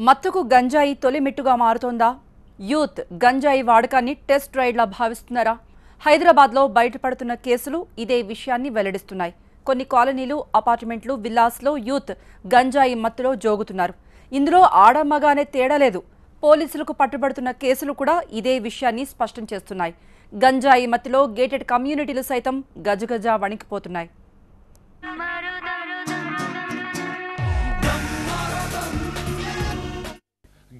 మత్తుకు గంజాయి తొలిమెట్టుగా మారుతోందా? యూత్ గంజాయి వాడకాన్ని టెస్ట్ రైడ్లా భావిస్తున్నారా? హైదరాబాద్లో బయటపడుతున్న కేసులు ఇదే విషయాన్ని వెల్లడిస్తున్నాయి. కొన్ని కాలనీలు, అపార్ట్మెంట్లు, విల్లాస్లో యూత్ గంజాయి మత్తులో జోగుతున్నారు. ఇందులో ఆడమగానే తేడా లేదు. పోలీసులకు పట్టుబడుతున్న కేసులు కూడా ఇదే విషయాన్ని స్పష్టం చేస్తున్నాయి. గంజాయి మత్తులో గేటెడ్ కమ్యూనిటీలు సైతం గజగజ వణికిపోతున్నాయి.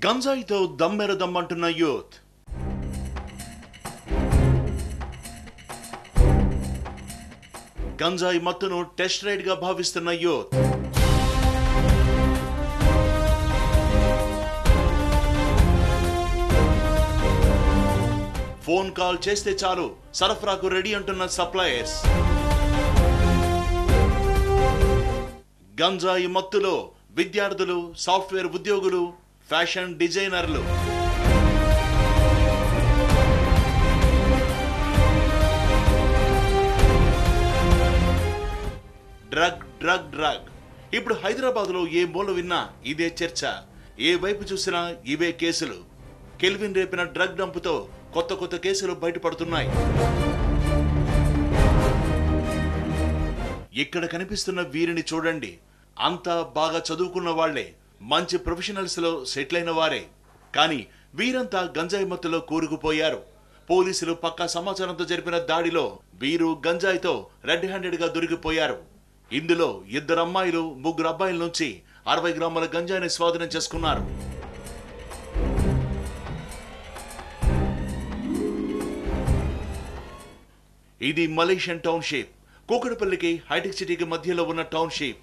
గంజాయితో దమ్మెరదమ్మంటున్న యూత్. గంజాయి మత్తును టెస్ట్ రైడ్ గా భావిస్తున్న యూత్. ఫోన్ కాల్ చేస్తే చాలు సరఫరాకు రెడీ అంటున్న సప్లయర్స్. గంజాయి మత్తులో విద్యార్థులు, సాఫ్ట్వేర్ ఉద్యోగులు, ఫ్యాషన్ డిజైనర్లు. Drug drug drug. ఇప్పుడు హైదరాబాద్ లో ఏ మూల విన్నా ఇదే చర్చ. ఏ వైపు చూసినా ఇవే కేసులు. కెల్విన్ రేపిన డ్రగ్ డంపుతో కొత్త కొత్త కేసులు బయటపడుతున్నాయి. ఇక్కడ కనిపిస్తున్న వీరిని చూడండి. అంతా బాగా చదువుకున్న వాళ్లే, మంచి ప్రొఫెషనల్స్ లో సెటిల్ అయిన వారే. కానీ వీరంతా గంజాయి మత్తులో కూరుకుపోయారు. పోలీసులు పక్కా సమాచారంతో జరిపిన దాడిలో వీరు గంజాయితో రెడ్ హ్యాండెడ్ గా దొరికిపోయారు. ఇందులో 2 అమ్మాయిలు, 3 అబ్బాయిల నుంచి 60 గ్రాముల గంజాయిని స్వాధీనం చేసుకున్నారు. ఇది మలేషియన్ టౌన్షిప్. కూకట్పల్లికి, హైటెక్ సిటీకి మధ్యలో ఉన్న టౌన్షిప్.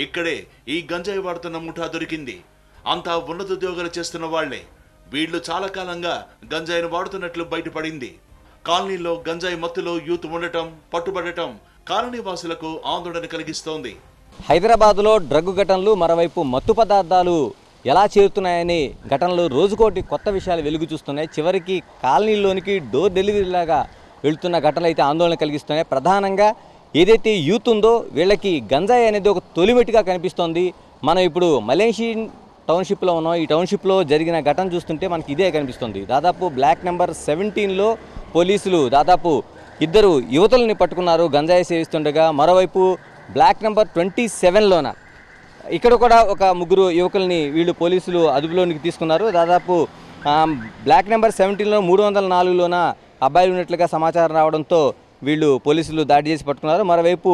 ఇక్కడే ఈ గంజాయి వాడుతున్న ముఠా దొరికింది. అంతా ఉన్నతోద్యోగాలు చేస్తున్న వాళ్లే. వీళ్లు చాలా కాలంగా గంజాయిని వాడుతున్నట్లు బయటపడింది. కాలనీలో గంజాయి మత్తులో యూత్ ఉండటం, పట్టుబడటం కాలనీ వాసులకు ఆందోళన కలిగిస్తోంది. హైదరాబాద్లో డ్రగ్ ఘటనలు, మరోవైపు మత్తు పదార్థాలు ఎలా చేరుతున్నాయని ఘటనలు రోజుకోటి కొత్త విషయాలు వెలుగు చూస్తున్నాయి. చివరికి కాలనీలోనికి డోర్ డెలివరీ లాగా వెళుతున్న ఘటనలు అయితే ఆందోళన కలిగిస్తున్నాయి. ప్రధానంగా ఏదైతే యూత్ ఉందో వీళ్ళకి గంజాయి అనేది ఒక తొలిమెట్టుగా కనిపిస్తోంది. మనం ఇప్పుడు మలేషియన్ టౌన్షిప్లో ఉన్నాం. ఈ టౌన్షిప్లో జరిగిన ఘటన చూస్తుంటే మనకి ఇదే కనిపిస్తుంది. దాదాపు బ్లాక్ నెంబర్ 17లో పోలీసులు దాదాపు 2 యువతులని పట్టుకున్నారు గంజాయి సేవిస్తుండగా. మరోవైపు బ్లాక్ నెంబర్ 27లోన ఇక్కడ కూడా ఒక 3 యువకుల్ని వీళ్ళు పోలీసులు అదుపులోనికి తీసుకున్నారు. దాదాపు బ్లాక్ నెంబర్ 17లో 304లోన అబ్బాయిలు ఉన్నట్లుగా సమాచారం రావడంతో వీళ్ళు పోలీసులు దాడి చేసి పట్టుకున్నారు. మరోవైపు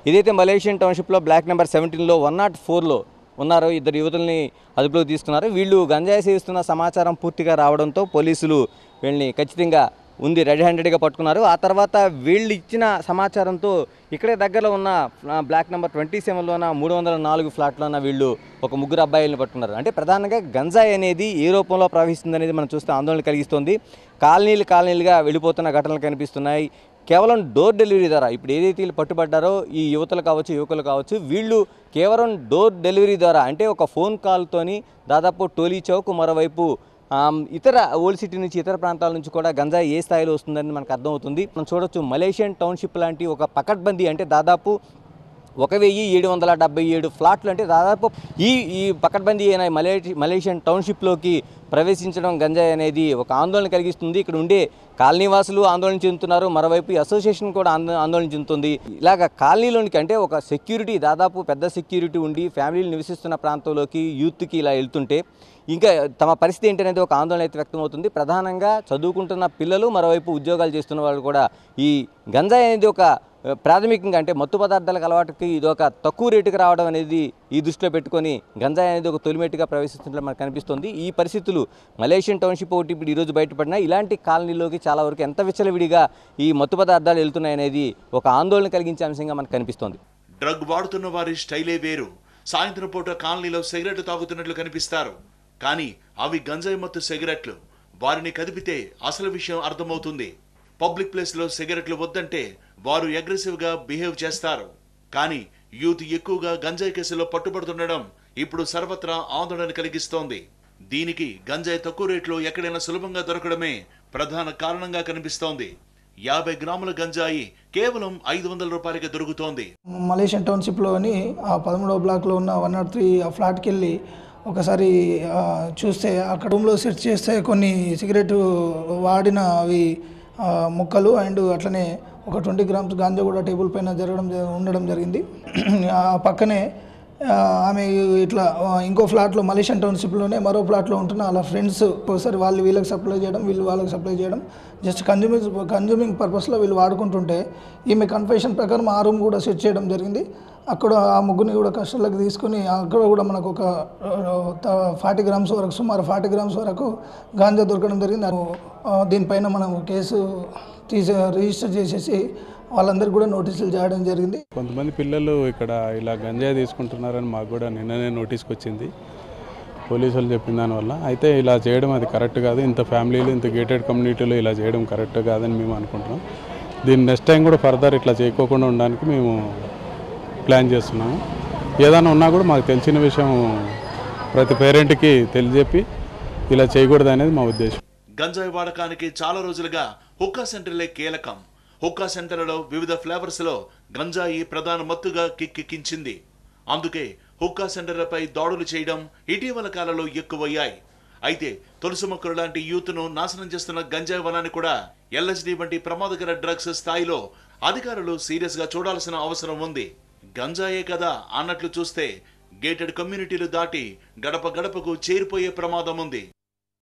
ఏదైతే మలేషియన్ టౌన్షిప్లో బ్లాక్ నెంబర్ 17లో 104లో ఉన్నారో 2 యువతుల్ని అదుపులోకి తీసుకున్నారు. వీళ్ళు గంజాయి సేవిస్తున్న సమాచారం పూర్తిగా రావడంతో పోలీసులు వీళ్ళని ఖచ్చితంగా ఉంది రెడ్ హ్యాండెడ్గా పట్టుకున్నారు. ఆ తర్వాత వీళ్ళు ఇచ్చిన సమాచారంతో ఇక్కడే దగ్గరలో ఉన్న బ్లాక్ నెంబర్ 27లోన 304 ఫ్లాట్లోన వీళ్ళు ఒక 3 అబ్బాయిలను పట్టుకున్నారు. అంటే ప్రధానంగా గంజాయి అనేది ఏ రూపంలో ప్రవహిస్తుంది అనేది మనం చూస్తే ఆందోళన కలిగిస్తుంది. కాలనీలుగా వెళ్ళిపోతున్న ఘటనలు కనిపిస్తున్నాయి. కేవలం డోర్ డెలివరీ ద్వారా ఇప్పుడు ఏదైతే వీళ్ళు పట్టుబడ్డారో ఈ యువతలు కావచ్చు, యువకులు కావచ్చు, వీళ్ళు కేవలం డోర్ డెలివరీ ద్వారా అంటే ఒక ఫోన్ కాల్తోని దాదాపు టోలీ చౌక్, మరోవైపు ఇతర ఓల్డ్ సిటీ నుంచి, ఇతర ప్రాంతాల నుంచి కూడా గంజాయి ఏ స్థాయిలో వస్తుందని మనకు అర్థమవుతుంది. మనం చూడొచ్చు మలేషియన్ టౌన్షిప్ లాంటి ఒక పకడ్బందీ అంటే దాదాపు 1777 ఫ్లాట్లు అంటే దాదాపు ఈ పకడ్బందీ అయిన మలేషియన్ టౌన్షిప్లోకి ప్రవేశించడం గంజాయి అనేది ఒక ఆందోళన కలిగిస్తుంది. ఇక్కడ ఉండే కాలనీవాసులు ఆందోళన చెందుతున్నారు. మరోవైపు అసోసియేషన్ కూడా ఆందోళన చెందుతుంది. ఇలాగ కాలనీలోనికి అంటే ఒక సెక్యూరిటీ, దాదాపు పెద్ద సెక్యూరిటీ ఉండి ఫ్యామిలీలు నివసిస్తున్న ప్రాంతంలోకి యూత్కి ఇలా వెళ్తుంటే ఇంకా తమ పరిస్థితి ఏంటనేది ఒక ఆందోళన అయితే వ్యక్తమవుతుంది. ప్రధానంగా చదువుకుంటున్న పిల్లలు, మరోవైపు ఉద్యోగాలు చేస్తున్న వాళ్ళు కూడా ఈ గంజాయి అనేది ఒక ప్రాథమికంగా అంటే మత్తు పదార్థాలకు అలవాటుకి ఇది ఒక తక్కువ రేటుకి రావడం అనేది ఈ దృష్టిలో పెట్టుకొని గంజాయి అనేది ఒక తొలిమెట్టుగా ప్రవేశిస్తున్నట్లు మనకు కనిపిస్తుంది. ఈ పరిస్థితులు మలేషియన్ టౌన్షిప్ ఒకటి ఇప్పుడు ఈరోజు బయటపడినా ఇలాంటి కాలనీలోకి చాలా వరకు ఎంత విచ్చలవిడిగా ఈ మత్తు పదార్థాలు వెళ్తున్నాయనేది ఒక ఆందోళన కలిగించే అంశంగా మనకు కనిపిస్తోంది. డ్రగ్ వాడుతున్న వారి స్టైలే వేరు. సాయంత్రం పూట కాలనీలో సిగరెట్లు తాగుతున్నట్లు కనిపిస్తారు. కానీ అవి గంజాయి మత్తు సిగరెట్లు. వారిని కదిపితే అసలు విషయం అర్థమవుతుంది. పబ్లిక్ ప్లేస్ లో సిగరెట్లు వద్దంటే వారు అగ్రెసివ్ గా బిహేవ్ చేస్తారు. కానీ యూత్ ఎక్కువగా గంజాయి కేసులో పట్టుబడుతుండడం ఇప్పుడు సర్వత్రా ఆందోళన కలిగిస్తోంది. దీనికి గంజాయి తక్కువ రేట్లో ఎక్కడైనా సులభంగా దొరకడమే ప్రధాన కారణంగా కనిపిస్తోంది. 50 గ్రాముల గంజాయి కేవలం 500 రూపాయలకి దొరుకుతోంది. మలేషియన్ టౌన్షిప్లోని 13వ బ్లాక్లో ఉన్న 103 ఫ్లాట్కి వెళ్ళి ఒకసారి చూస్తే అక్కడ రూమ్లో సెర్చ్ చేస్తే కొన్ని సిగరెట్ వాడిన అవి ముక్కలు అండ్ అట్లనే ఒక 20 గ్రామ్స్ గాంజా కూడా టేబుల్ పైన ఉండడం జరిగింది. ఆ పక్కనే ఆమె ఇట్లా ఇంకో ఫ్లాట్లో మలేషియన్ టౌన్షిప్లోనే మరో ఫ్లాట్లో ఉంటున్న వాళ్ళ ఫ్రెండ్స్ ఒకసారి వాళ్ళు వీళ్ళకి సప్లై చేయడం, వీళ్ళు వాళ్ళకి సప్లై చేయడం, జస్ట్ కన్జ్యూమింగ్ పర్పస్లో వీళ్ళు వాడుకుంటుంటే ఈమె కన్ఫెషన్ ప్రకారం ఆ రూమ్ కూడా సెట్ చేయడం జరిగింది. అక్కడ ఆ ముగ్గురిని కూడా కస్టడీలోకి తీసుకుని అక్కడ కూడా మనకు ఒక 40 గ్రామ్స్ వరకు, సుమారు 40 గ్రామ్స్ వరకు గాంజా దొరకడం జరిగింది. దీనిపైన మనం కేసు రిజిస్టర్ చేసేసి వాళ్ళందరికీ కూడా నోటీసులు చేయడం జరిగింది. కొంతమంది పిల్లలు ఇక్కడ ఇలా గంజాయి తీసుకుంటున్నారని మాకు కూడా నిన్ననే నోటీస్కి వచ్చింది పోలీసులు చెప్పిన దానివల్ల. అయితే ఇలా చేయడం అది కరెక్ట్ కాదు, ఇంత ఫ్యామిలీలు ఇంత గేటెడ్ కమ్యూనిటీలో ఇలా చేయడం కరెక్ట్ కాదని మేము అనుకుంటున్నాం. దీన్ని నెక్స్ట్ టైం కూడా ఫర్దర్ ఇట్లా చేయకోకుండా ఉండడానికి మేము ప్లాన్ చేస్తున్నాము. ఏదైనా ఉన్నా కూడా మాకు తెలిసిన విషయం ప్రతి పేరెంట్కి తెలియజెప్పి ఇలా చేయకూడదు అనేది మా ఉద్దేశం. గంజాయి వాడకానికి చాలా రోజులుగా హుక్కా సెంటర్లే కీలకం. హుక్కా సెంటర్లలో వివిధ ఫ్లేవర్స్ లో గంజాయి ప్రధాన మత్తుగా కిక్కించింది. అందుకే హుక్కా సెంటర్లపై దాడులు చేయడం ఇటీవల కాలంలో ఎక్కువయ్యాయి. అయితే తులసి మొక్కలు లాంటి యూత్ ను నాశనం చేస్తున్న గంజాయి వనాన్ని కూడా LSD వంటి ప్రమాదకర డ్రగ్స్ స్థాయిలో అధికారులు సీరియస్ గా చూడాల్సిన అవసరం ఉంది. గంజాయే కదా అన్నట్లు చూస్తే గేటెడ్ కమ్యూనిటీలు దాటి గడప గడపకు చేరిపోయే ప్రమాదం ఉంది.